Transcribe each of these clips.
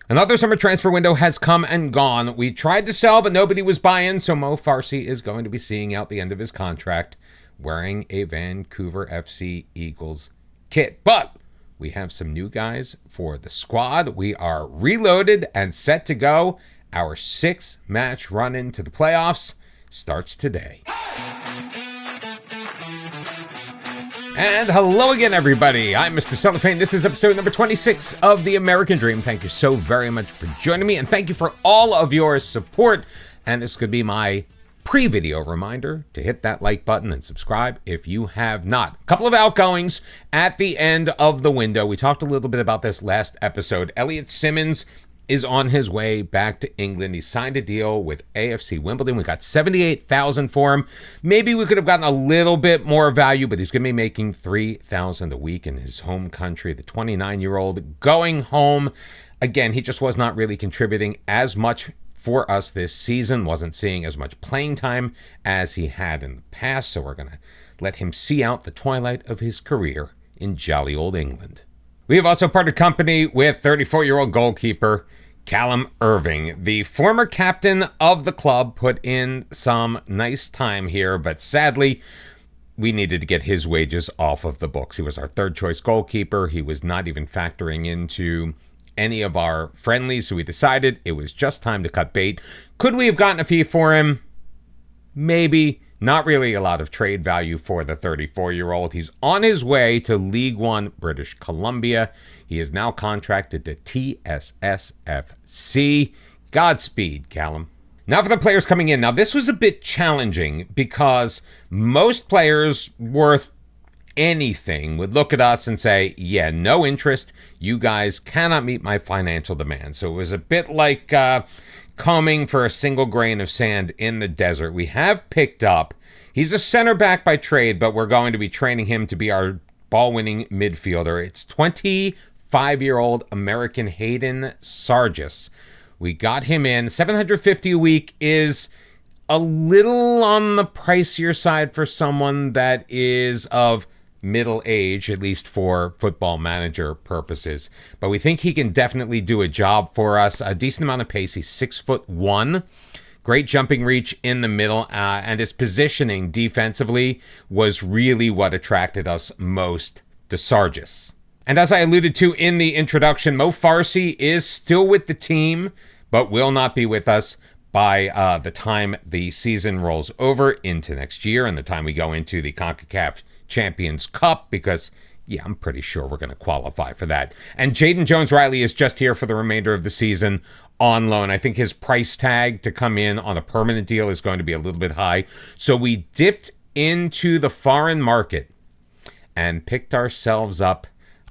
Another summer transfer window has come and gone. We tried to sell, but nobody was buying, so Mo Farsi is going to be seeing out the end of his contract wearing a Vancouver FC Eagles kit. But we have some new guys for the squad. We are reloaded and set to go. Our 6-match run into the playoffs starts today. And hello again, everybody. I'm Mr. Cellophane. This is episode number 26 of The American Dream. Thank you so very much for joining me, and thank you for all of your support. And this could be my pre-video reminder to hit that like button and subscribe if you have not. A couple of outgoings at the end of the window. We talked a little bit about this last episode. Elliot Simmons is on his way back to England. He signed a deal with AFC Wimbledon. We got $78,000 for him. Maybe we could have gotten a little bit more value, but he's going to be making $3,000 a week in his home country. The 29-year-old going home. Again, he just was not really contributing as much for us this season. Wasn't seeing as much playing time as he had in the past, so we're going to let him see out the twilight of his career in jolly old England. We have also parted company with 34-year-old goalkeeper Callum Irving. The former captain of the club put in some nice time here, but sadly, we needed to get his wages off of the books. He was our third-choice goalkeeper. He was not even factoring into any of our friendlies, so we decided it was just time to cut bait. Could we have gotten a fee for him? Maybe. Not really a lot of trade value for the 34-year-old. He's on his way to League One British Columbia. He is now contracted to TSSFC. Godspeed, Callum. Now for the players coming in. Now this was a bit challenging because most players worth anything would look at us and say, yeah, no interest. You guys cannot meet my financial demands. So it was a bit like combing for a single grain of sand in the desert. We have picked up, he's a center back by trade, but we're going to be training him to be our ball-winning midfielder. It's 25-year-old American Hayden Sargis. We got him in. $750 a week is a little on the pricier side for someone that is of middle age, at least for Football Manager purposes. But we think he can definitely do a job for us. A decent amount of pace. He's 6'1". Great jumping reach in the middle, and his positioning defensively was really what attracted us most to Sargis. And as I alluded to in the introduction, Mo Farsi is still with the team, but will not be with us by the time the season rolls over into next year and the time we go into the CONCACAF Champions Cup, because, yeah, I'm pretty sure we're going to qualify for that. And Jaden Jones-Riley is just here for the remainder of the season on loan. I think his price tag to come in on a permanent deal is going to be a little bit high. So we dipped into the foreign market and picked ourselves up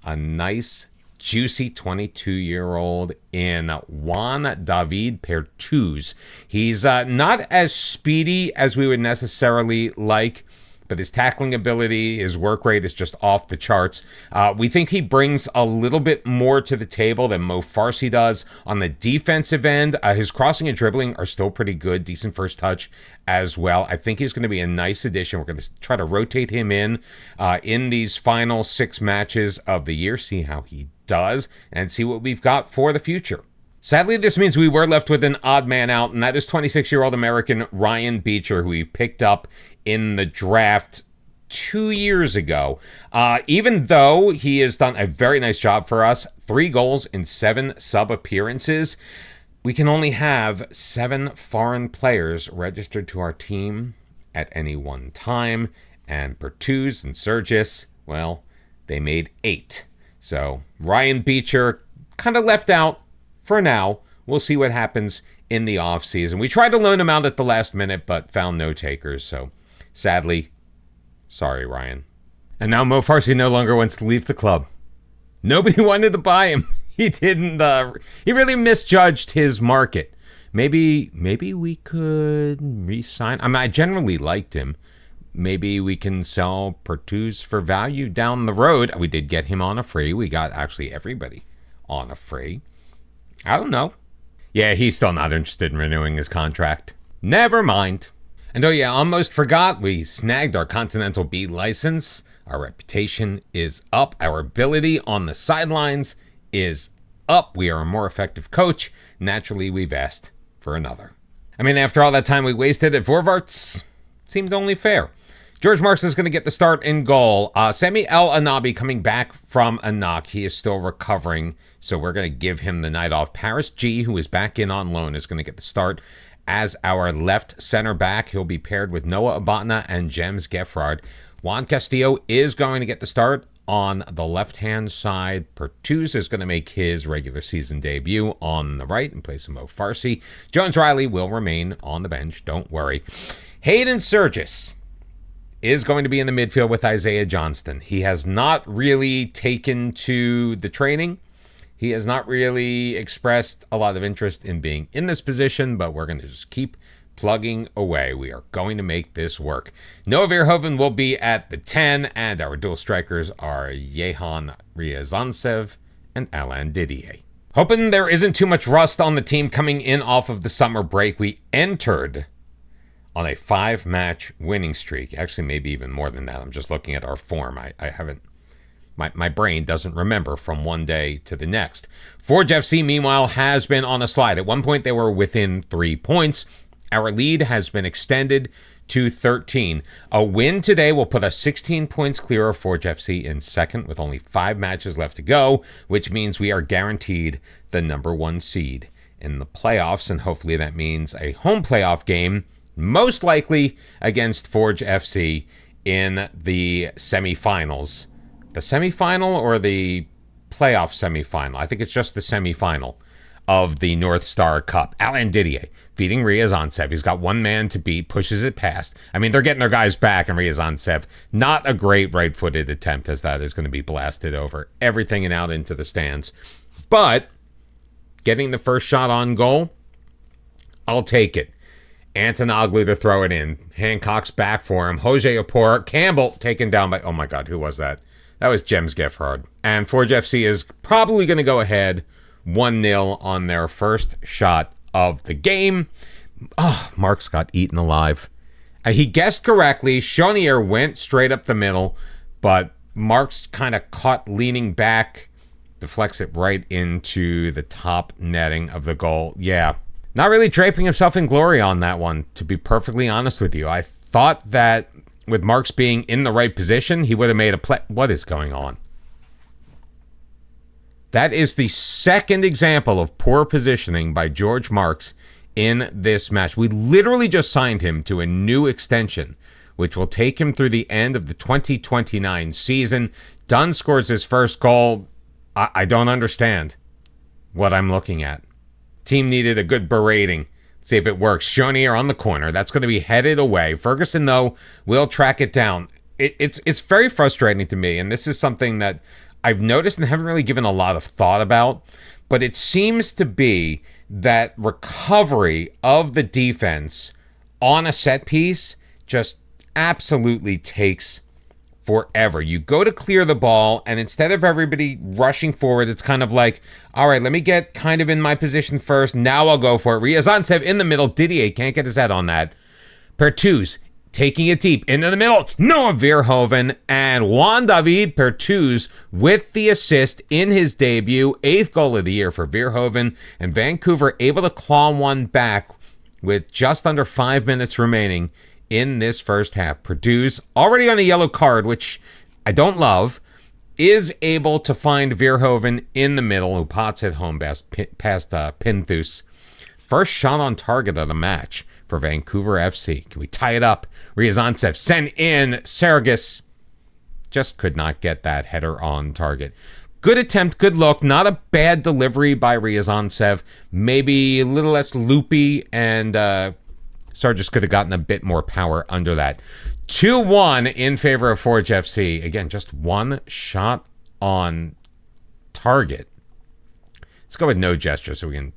a nice, juicy 22-year-old in Juan David Pertuz. He's not as speedy as we would necessarily like, but his tackling ability, his work rate is just off the charts. We think he brings a little bit more to the table than Mo Farsi does. On the defensive end, his crossing and dribbling are still pretty good. Decent first touch as well. I think he's going to be a nice addition. We're going to try to rotate him in these final 6 matches of the year, see how he does, and see what we've got for the future. Sadly, this means we were left with an odd man out, and that is 26-year-old American Ryan Beecher, who we picked up in the draft 2 years ago. Even though he has done a very nice job for us, 3 goals in 7 sub-appearances, we can only have 7 foreign players registered to our team at any one time, and Pertuz and Sargis, well, they made 8. So Ryan Beecher kind of left out for now. We'll see what happens in the offseason. We tried to loan him out at the last minute, but found no takers. So sadly, sorry, Ryan. And now Mo Farsi no longer wants to leave the club. Nobody wanted to buy him. He didn't. He really misjudged his market. Maybe we could re-sign. I mean, I generally liked him. Maybe we can sell Pertuz for value down the road. We did get him on a free. We got actually everybody on a free. I don't know. Yeah, he's still not interested in renewing his contract. Never mind. And oh yeah, almost forgot, we snagged our Continental B license. Our reputation is up. Our ability on the sidelines is up. We are a more effective coach. Naturally, we've asked for another. I mean, after all that time we wasted at Vorvarts, seemed only fair. George Marks is going to get the start in goal. Semi El Anabi coming back from a knock. He is still recovering, so we're going to give him the night off. Paris G, who is back in on loan, is going to get the start as our left center back. He'll be paired with Noah Abotna and James Geffrard. Juan Castillo is going to get the start on the left-hand side. Pertuz is going to make his regular season debut on the right in place of Mo Farsi. Jones Riley will remain on the bench, don't worry. Hayden Surgis is going to be in the midfield with Isaiah Johnston. He has not really taken to the training. He has not really expressed a lot of interest in being in this position, but we're going to just keep plugging away. We are going to make this work. Noah Verhoeven will be at the 10, and our dual strikers are Yehan Ryazantsev and Alain Didier. Hoping there isn't too much rust on the team coming in off of the summer break, we entered on a 5-match winning streak. Actually, maybe even more than that. I'm just looking at our form. I haven't... My brain doesn't remember from one day to the next. Forge FC, meanwhile, has been on a slide. At one point, they were within 3 points. Our lead has been extended to 13. A win today will put us 16 points clear of Forge FC in second with only 5 matches left to go, which means we are guaranteed the number 1 seed in the playoffs, and hopefully that means a home playoff game, most likely against Forge FC in the semifinals. The semifinal or the playoff semifinal? I think it's just the semifinal of the North Star Cup. Alain Didier feeding Ryazantsev. He's got one man to beat, pushes it past. I mean, they're getting their guys back, and Ryazantsev, not a great right-footed attempt, as that is going to be blasted over everything and out into the stands. But getting the first shot on goal, I'll take it. Antonoglu to throw it in. Hancock's back for him. Jose Apor. Campbell taken down by... Oh, my God. Who was that? That was James Geffrard. And Forge FC is probably going to go ahead 1-0 on their first shot of the game. Oh, Marks got eaten alive. He guessed correctly. Chaunier went straight up the middle, but Marks kind of caught leaning back, deflects it right into the top netting of the goal. Yeah. Not really draping himself in glory on that one, to be perfectly honest with you. I thought that with Marks being in the right position, he would have made a play. What is going on? That is the second example of poor positioning by George Marks in this match. We literally just signed him to a new extension, which will take him through the end of the 2029 season. Dunn scores his first goal. I don't understand what I'm looking at. Team needed a good berating. Let's see if it works. Chaunier on the corner. That's going to be headed away. Ferguson, though, will track it down. It's very frustrating to me, and this is something that I've noticed and haven't really given a lot of thought about, but it seems to be that recovery of the defense on a set piece just absolutely takes forever. You go to clear the ball, and instead of everybody rushing forward, it's kind of like, all right, let me get kind of in my position first. Now I'll go for it. Ryazantsev in the middle. Didier can't get his head on that. Pertuz taking it deep into the middle. Noah Verhoeven and Juan David Pertuz with the assist in his debut. 8th goal of the year for Verhoeven, and Vancouver able to claw one back with just under 5 minutes remaining in this first half. Pertuz, already on a yellow card, which I don't love, is able to find Verhoeven in the middle, who pots it home past Pinthus. First shot on target of the match for Vancouver FC. Can we tie it up? Ryazantsev sent in. Sergis just could not get that header on target. Good attempt, good look. Not a bad delivery by Ryazantsev. Maybe a little less loopy, and Sargis could have gotten a bit more power under that. 2-1 in favor of Forge FC. Again, just one shot on target. Let's go with no gesture so we can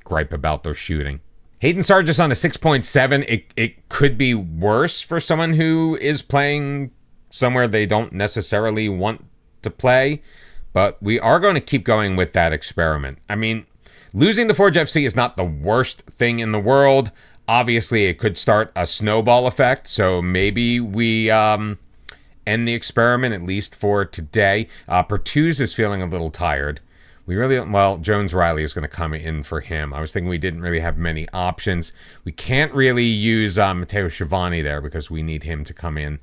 gripe about their shooting. Hayden Sargis on a 6.7. It could be worse for someone who is playing somewhere they don't necessarily want to play, but we are going to keep going with that experiment. I mean, losing the Forge FC is not the worst thing in the world. Obviously, it could start a snowball effect, so maybe we end the experiment, at least for today. Pertuz is feeling a little tired. Jones Riley is going to come in for him. I was thinking we didn't really have many options. We can't really use Matteo Schiavone there because we need him to come in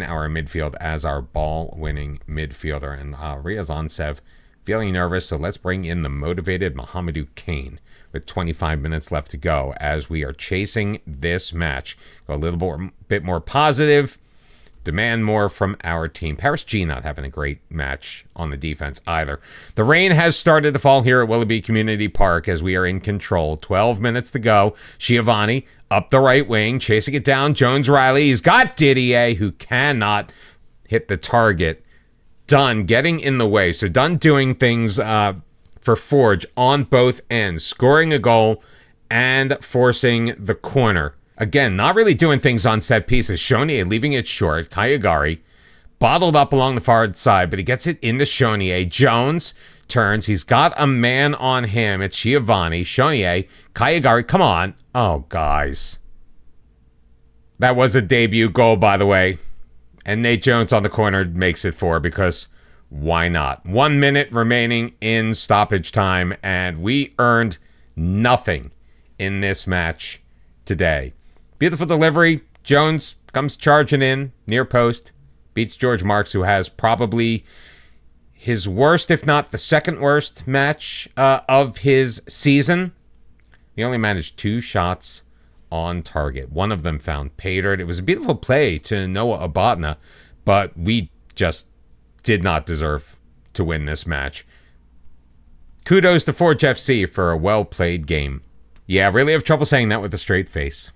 our midfield as our ball-winning midfielder. And Ryazantsev feeling nervous, so let's bring in the motivated Mohamedou Kane with 25 minutes left to go as we are chasing this match. Go a little bit more positive, demand more from our team. Paris G not having a great match on the defense either. The rain has started to fall here at Willoughby Community Park as we are in control. 12 minutes to go. Schiavone up the right wing, chasing it down. Jones Riley, he's got Didier, who cannot hit the target. Dunn getting in the way. So Dunn doing things for Forge on both ends, scoring a goal and forcing the corner. Again, not really doing things on set pieces. Shonier leaving it short. Kayagari bottled up along the far side, but he gets it into Shonier. Jones turns. He's got a man on him. It's Schiavone. Shonier. Kayagari. Come on. Oh, guys. That was a debut goal, by the way. And Nate Jones on the corner makes it 4 because why not? 1 minute remaining in stoppage time, and we earned nothing in this match today. Beautiful delivery. Jones comes charging in, near post, beats George Marks, who has probably his worst, if not the second worst match of his season. He only managed 2 shots on target. One of them found pay dirt. It was a beautiful play to Noah Abadna, but we just did not deserve to win this match. Kudos to Forge FC for a well-played game. Yeah, really have trouble saying that with a straight face.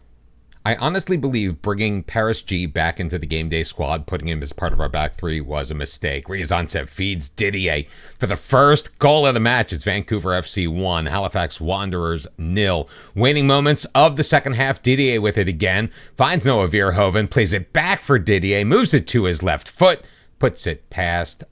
I honestly believe bringing Paris G back into the game day squad, putting him as part of our back three, was a mistake. Ryazantsev feeds Didier for the first goal of the match. It's Vancouver FC 1, Halifax Wanderers 0. Waning moments of the second half, Didier with it again. Finds Noah Verhoeven, plays it back for Didier, moves it to his left foot, puts it past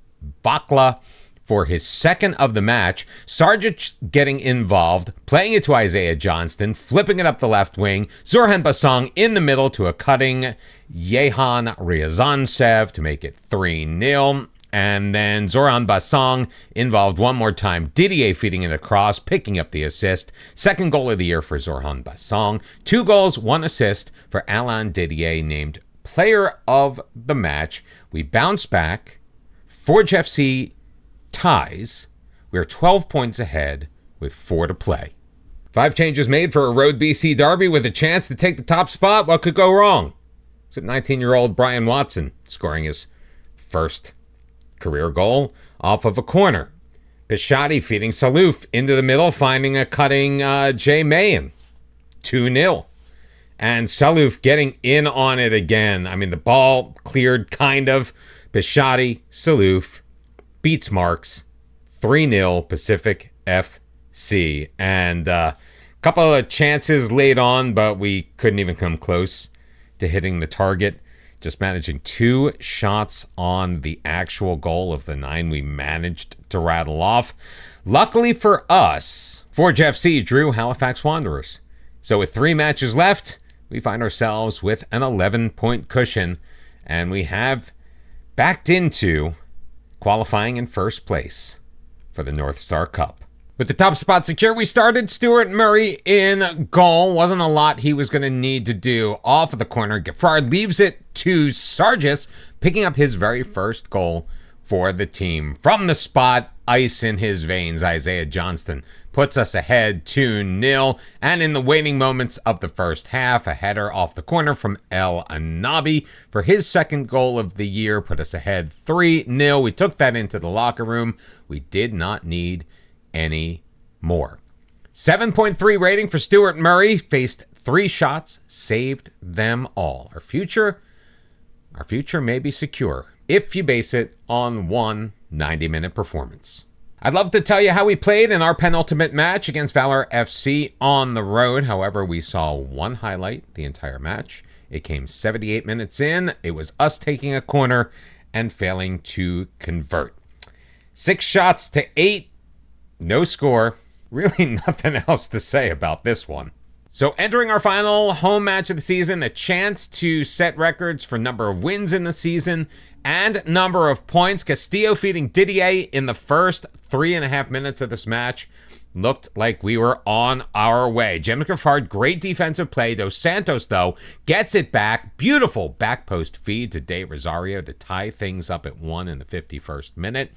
Vakla for his second of the match. Sarjic getting involved, playing it to Isaiah Johnston, flipping it up the left wing. Zorhan Basong in the middle to a cutting Yehan Ryazantsev to make it 3-0. And then Zoran Basong involved one more time. Didier feeding it across, picking up the assist. Second goal of the year for Zoran Basong. 2 goals, 1 assist for Alain Didier, named player of the match. We bounce back. Forge FC ties. We are 12 points ahead with 4 to play. 5 changes made for a road BC derby with a chance to take the top spot. What could go wrong? Except 19-year-old Brian Watson scoring his first career goal off of a corner. Bishotti feeding Salouf into the middle, finding a cutting Jay Mayen. 2-0. And Salouf getting in on it again. I mean, the ball cleared kind of. Bishotti, Salouf beats Marks. 3-0 Pacific FC. And a couple of chances laid on, but we couldn't even come close to hitting the target. Just managing 2 shots on the actual goal of the 9 we managed to rattle off. Luckily for us, Forge FC drew Halifax Wanderers. So with 3 matches left, we find ourselves with an 11-point cushion, and we have backed into qualifying in first place for the North Star Cup. With the top spot secure, we started Stuart Murray in goal. Wasn't a lot he was going to need to do. Off of the corner, Gaffard leaves it to Sargis, picking up his very first goal for the team. From the spot, ice in his veins, Isaiah Johnston puts us ahead 2-0. And in the waning moments of the first half, a header off the corner from El Anabi for his second goal of the year, put us ahead 3-0. We took that into the locker room. We did not need any more. 7.3 rating for Stuart Murray. Faced 3 shots, saved them all. Our future may be secure if you base it on one 90-minute performance. I'd love to tell you how we played in our penultimate match against Valor FC on the road. However, we saw one highlight the entire match. It came 78 minutes in. It was us taking a corner and failing to convert. 6 shots to 8. No score. Really nothing else to say about this one. So entering our final home match of the season, a chance to set records for number of wins in the season and number of points. Castillo feeding Didier in the first 3.5 minutes of this match. Looked like we were on our way. Jim Crawford, great defensive play. Dos Santos, though, gets it back. Beautiful back post feed to De Rosario to tie things up at 1 in the 51st minute.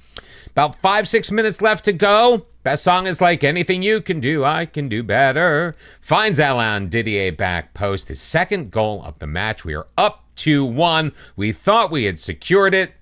About 5-6 minutes left to go. Best song is like anything you can do, I can do better. Finds Alain Didier back post. His second goal of the match. We are up 2-1. We thought we had secured it,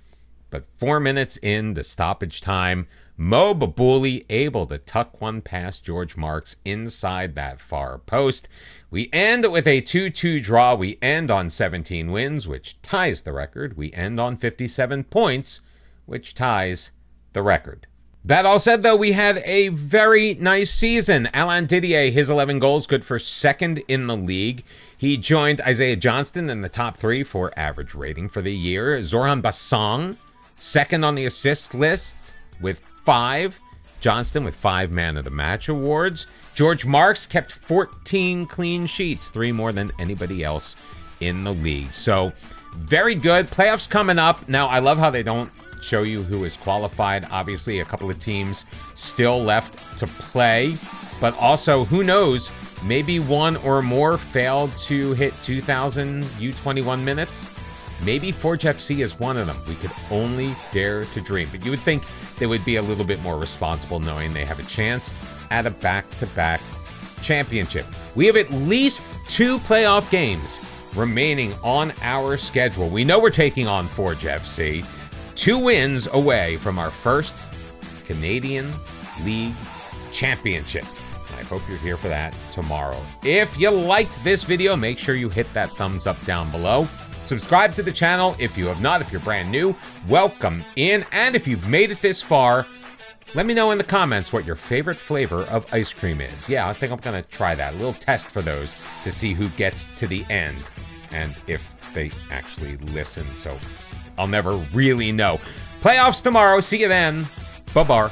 but 4 minutes into stoppage time, Mo Babouli able to tuck one past George Marks inside that far post. We end with a 2-2 draw. We end on 17 wins, which ties the record. We end on 57 points, which ties the record. That all said, though, we had a very nice season. Alain Didier, his 11 goals, good for second in the league. He joined Isaiah Johnston in the top 3 for average rating for the year. Zoran Bassong, second on the assist list with 5. Johnston with 5 Man of the Match awards. George Marks kept 14 clean sheets, 3 more than anybody else in the league. So very good. Playoffs coming up. Now, I love how they don't show you who is qualified. Obviously, a couple of teams still left to play, but also, who knows, maybe one or more failed to hit 2,000 U21 minutes. Maybe Forge FC is one of them. We could only dare to dream. But you would think they would be a little bit more responsible knowing they have a chance at a back-to-back championship. We have at least 2 playoff games remaining on our schedule. We know we're taking on Forge FC. 2 wins away from our first Canadian League championship. I hope you're here for that tomorrow. If you liked this video, make sure you hit that thumbs up down below. Subscribe to the channel if you have not. If you're brand new, welcome in. And if you've made it this far, let me know in the comments what your favorite flavor of ice cream is. Yeah, I think I'm going to try that. A little test for those to see who gets to the end and if they actually listen. So I'll never really know. Playoffs tomorrow. See you then. Bye-bye.